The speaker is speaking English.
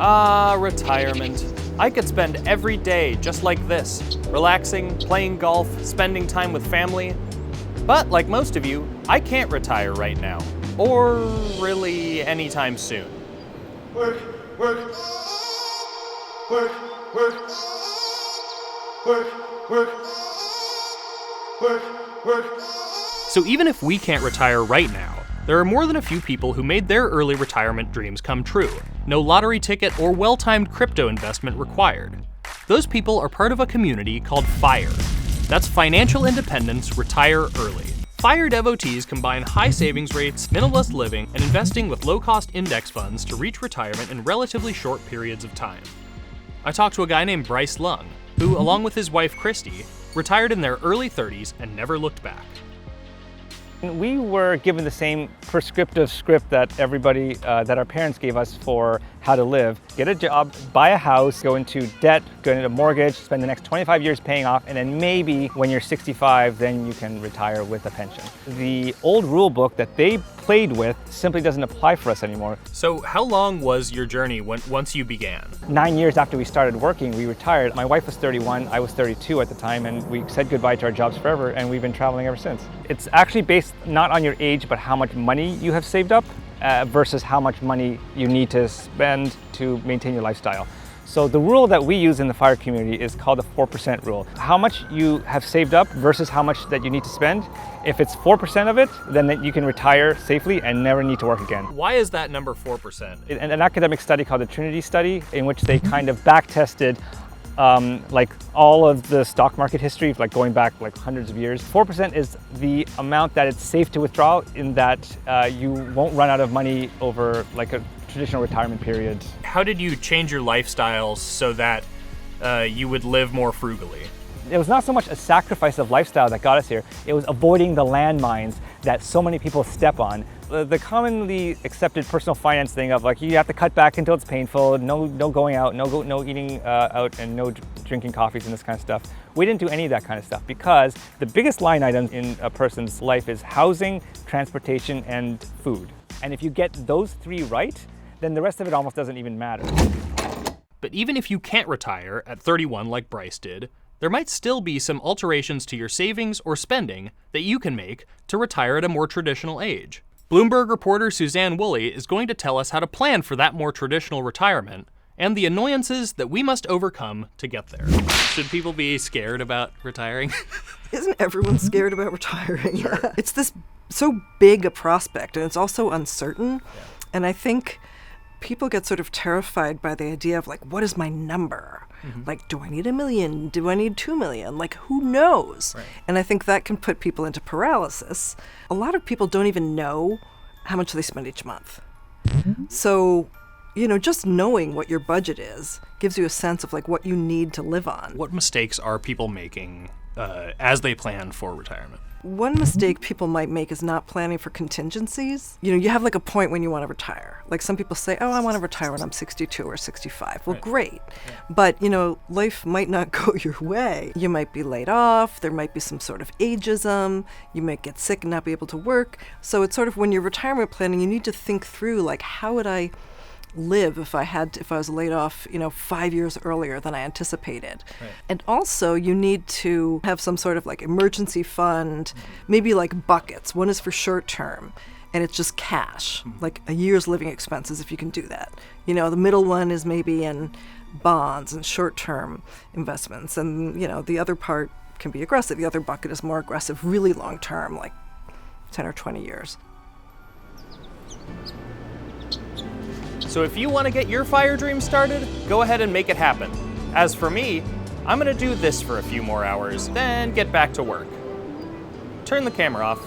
Retirement. I could spend every day just like this, relaxing, playing golf, spending time with family. But like most of you, I can't retire right now. Or really anytime soon. Work, work, work, work, work, work, work, work. So even if we can't retire right now, there are more than a few people who made their early retirement dreams come true. No lottery ticket or well-timed crypto investment required. Those people are part of a community called FIRE. That's Financial Independence Retire Early. FIRE devotees combine high savings rates, minimalist living, and investing with low-cost index funds to reach retirement in relatively short periods of time. I talked to a guy named Bryce Lung, who, along with his wife Christy, retired in their early 30s and never looked back. We were given the same prescriptive script that everybody, that our parents gave us for how to live. Get a job, buy a house, go into debt, go into a mortgage, spend the next 25 years paying off, and then maybe when you're 65, then you can retire with a pension. The old rule book that they played with simply doesn't apply for us anymore. So how long was your journey once you began? 9 years after we started working, we retired. My wife was 31, I was 32 at the time, and we said goodbye to our jobs forever, and we've been traveling ever since. It's actually based not on your age, but how much money you have saved up versus how much money you need to spend to maintain your lifestyle. So the rule that we use in the FIRE community is called the 4% rule. How much you have saved up versus how much that you need to spend. If it's 4% of it, then you can retire safely and never need to work again. Why is that number 4%? An academic study called the Trinity Study, in which they kind of back tested like all of the stock market history, like going back like hundreds of years. 4% is the amount that it's safe to withdraw, in that you won't run out of money over like a traditional retirement period. How did you change your lifestyles so that you would live more frugally? It was not so much a sacrifice of lifestyle that got us here, it was avoiding the landmines that so many people step on. The commonly accepted personal finance thing of like, you have to cut back until it's painful, no going out, no eating out, and no drinking coffees and this kind of stuff. We didn't do any of that kind of stuff, because the biggest line item in a person's life is housing, transportation, and food. And if you get those three right, then the rest of it almost doesn't even matter. But even if you can't retire at 31 like Bryce did, there might still be some alterations to your savings or spending that you can make to retire at a more traditional age. Bloomberg reporter Suzanne Woolley is going to tell us how to plan for that more traditional retirement and the annoyances that we must overcome to get there. Should people be scared about retiring? Isn't everyone scared about retiring? Sure. It's this so big a prospect, and it's also uncertain. Yeah. And I think people get sort of terrified by the idea of like, what is my number? Mm-hmm. Like, do I need 1 million? Do I need 2 million? Like, who knows? Right. And I think that can put people into paralysis. A lot of people don't even know how much they spend each month. Mm-hmm. So, you know, just knowing what your budget is gives you a sense of like what you need to live on. What mistakes are people making as they plan for retirement? One mistake people might make is not planning for contingencies. You know, you have like a point when you want to retire. Like some people say, oh, I want to retire when I'm 62 or 65. Well, right. Great. Yeah. But, you know, life might not go your way. You might be laid off. There might be some sort of ageism. You might get sick and not be able to work. So it's sort of when you're retirement planning, you need to think through like, how would I live if I was laid off, you know, 5 years earlier than I anticipated. Right. And also you need to have some sort of like emergency fund, maybe like buckets. One is for short term and it's just cash, like a year's living expenses if you can do that. You know, the middle one is maybe in bonds and short term investments, and you know, the other part can be aggressive. The other bucket is more aggressive, really long term, like 10 or 20 years. So if you want to get your FIRE dream started, go ahead and make it happen. As for me, I'm going to do this for a few more hours, then get back to work. Turn the camera off.